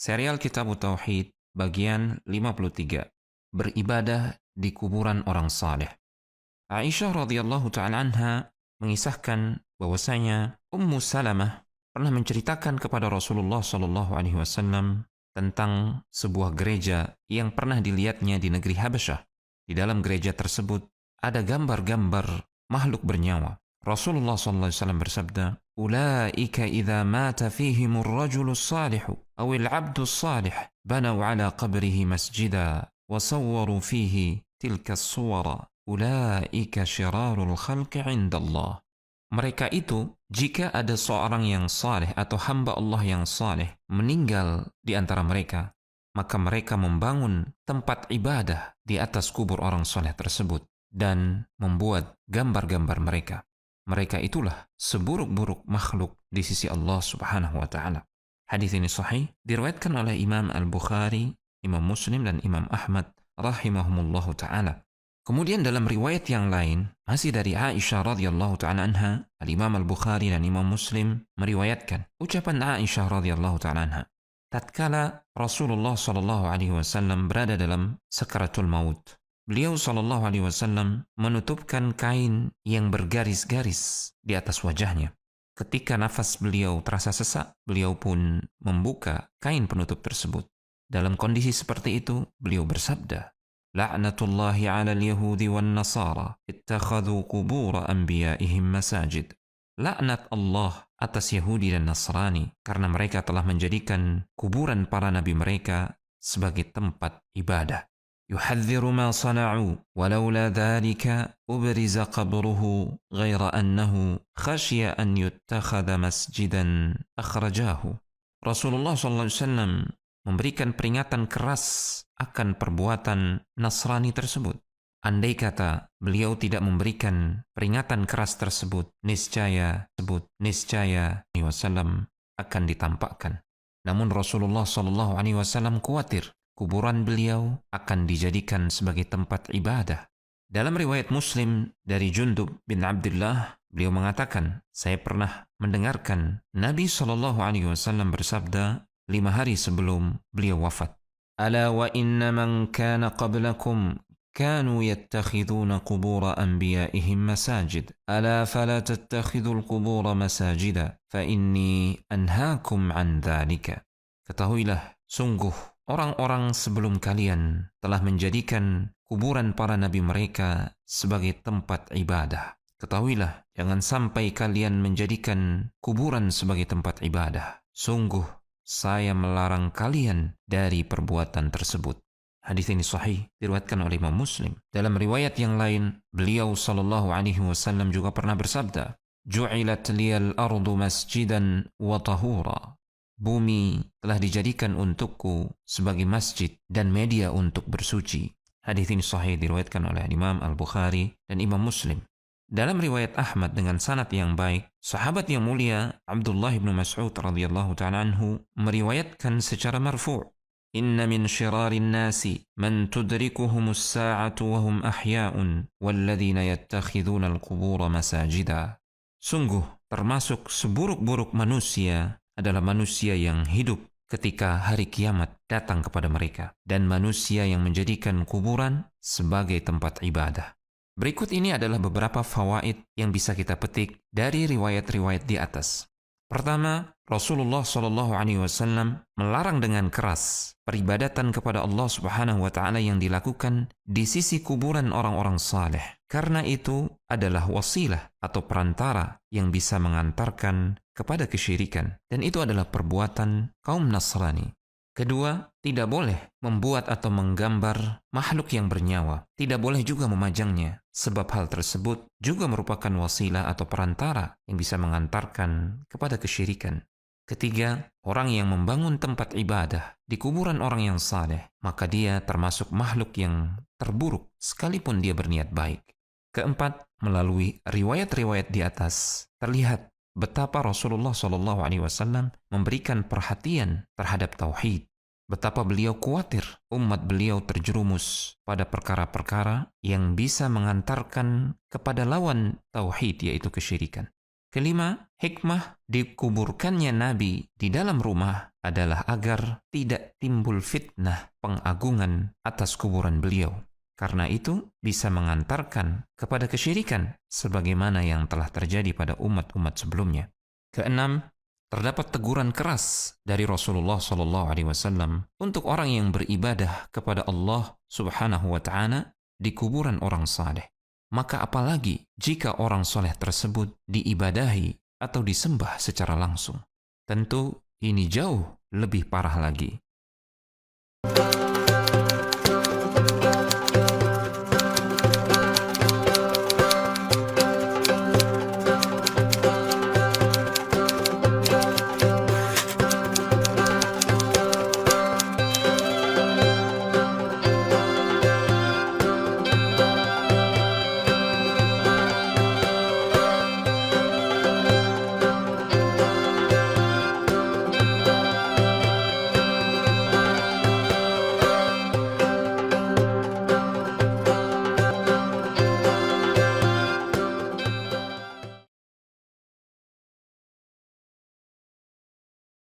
Serial Kitab Tauhid bagian 53. Beribadah di kuburan orang saleh. Aisyah radhiyallahu ta'ala anha mengisahkan bahwasanya Ummu Salamah pernah menceritakan kepada Rasulullah sallallahu alaihi wasallam tentang sebuah gereja yang pernah dilihatnya di negeri Habasyah. Di dalam gereja tersebut ada gambar-gambar makhluk bernyawa. Rasulullah sallallahu alaihi wasallam bersabda, "Ulaika idza mata fihimur rajulus salihu aw al-'abdus salih banaw 'ala qabrihi masjida wa sawwaru fihi tilka as-suwara. Ulaika syirarul khalqi 'inda Allah." Mereka itu, jika ada seorang yang saleh atau hamba Allah yang saleh meninggal di antara mereka, maka mereka membangun tempat ibadah di atas kubur orang saleh tersebut dan membuat gambar-gambar mereka. Mereka itulah seburuk-buruk makhluk di sisi Allah Subhanahu wa taala. Hadis ini sahih diriwayatkan oleh Imam Al-Bukhari, Imam Muslim dan Imam Ahmad rahimahumullahu taala. Kemudian dalam riwayat yang lain masih dari Aisyah radhiyallahu taala anha, Al-Imam Al-Bukhari dan Imam Muslim meriwayatkan ucapan Aisyah radhiyallahu taala anha. Tatkala Rasulullah sallallahu alaihi wasallam berada dalam sakaratul maut, beliau sallallahu alaihi wasallam menutupkan kain yang bergaris-garis di atas wajahnya. Ketika nafas beliau terasa sesak, beliau pun membuka kain penutup tersebut. Dalam kondisi seperti itu, beliau bersabda, "La'natullahi 'alal yahudi wan nasara ittakhadhu qubur anbiya'ihim masajid." Laknat Allah atas Yahudi dan Nasrani karena mereka telah menjadikan kuburan para nabi mereka sebagai tempat ibadah. Yuhadziru ma sana'u walaula dhalika ubriza qabruhu ghaira annahu khashiya an yuttakhadha masjidan akhrajahu. Rasulullah SAW memberikan peringatan keras akan perbuatan Nasrani tersebut. Andai kata beliau tidak memberikan peringatan keras tersebut, niscaya wasallam akan ditampakkan. Namun Rasulullah sallallahu alaihi wasallam khawatir kuburan beliau akan dijadikan sebagai tempat ibadah. Dalam riwayat Muslim dari Jundub bin Abdullah, beliau mengatakan, saya pernah mendengarkan Nabi sallallahu alaihi wasallam bersabda 5 hari sebelum beliau wafat. Ala wa inna man kana qablakum كانوا يتخذون قبور أنبيائهم مساجد ألا فلا تتخذوا القبور مساجدا فإني أنهاكم عن ذلك. Ketahuilah, sungguh orang-orang sebelum kalian telah menjadikan kuburan para nabi mereka sebagai tempat ibadah. Ketahuilah, jangan sampai kalian menjadikan kuburan sebagai tempat ibadah. Sungguh, saya melarang kalian dari perbuatan tersebut. Hadis ini sahih diriwayatkan oleh Imam Muslim. Dalam riwayat yang lain, beliau sallallahu alaihi wasallam juga pernah bersabda, "Ju'ilat liyal ardu masjidan wa tahura." Bumi telah dijadikan untukku sebagai masjid dan media untuk bersuci. Hadis ini sahih diriwayatkan oleh Imam Al-Bukhari dan Imam Muslim. Dalam riwayat Ahmad dengan sanad yang baik, sahabat yang mulia Abdullah bin Mas'ud radhiyallahu ta'ala anhu meriwayatkan secara marfu', "Inna min syirarin nasi man tudrikuhumus sa'atu wa hum ahya'un walladzina yattakhidhuna al-qubura masajida." Sungguh termasuk seburuk-buruk manusia adalah manusia yang hidup ketika hari kiamat datang kepada mereka dan manusia yang menjadikan kuburan sebagai tempat ibadah. Berikut ini adalah beberapa fawaid yang bisa kita petik dari riwayat-riwayat di atas. Pertama, Rasulullah SAW melarang dengan keras peribadatan kepada Allah Subhanahu wa taala yang dilakukan di sisi kuburan orang-orang saleh. Karena itu adalah wasilah atau perantara yang bisa mengantarkan kepada kesyirikan, dan itu adalah perbuatan kaum Nasrani. Kedua, tidak boleh membuat atau menggambar makhluk yang bernyawa. Tidak boleh juga memajangnya, sebab hal tersebut juga merupakan wasilah atau perantara yang bisa mengantarkan kepada kesyirikan. Ketiga, orang yang membangun tempat ibadah di kuburan orang yang saleh, maka dia termasuk makhluk yang terburuk sekalipun dia berniat baik. Keempat, melalui riwayat-riwayat di atas terlihat betapa Rasulullah SAW memberikan perhatian terhadap tauhid. Betapa beliau khawatir umat beliau terjerumus pada perkara-perkara yang bisa mengantarkan kepada lawan tauhid, yaitu kesyirikan. Kelima, hikmah dikuburkannya Nabi di dalam rumah adalah agar tidak timbul fitnah pengagungan atas kuburan beliau. Karena itu bisa mengantarkan kepada kesyirikan sebagaimana yang telah terjadi pada umat-umat sebelumnya. Keenam, terdapat teguran keras dari Rasulullah SAW untuk orang yang beribadah kepada Allah Subhanahu wa Ta'ala di kuburan orang saleh. Maka apalagi jika orang soleh tersebut diibadahi atau disembah secara langsung. Tentu ini jauh lebih parah lagi.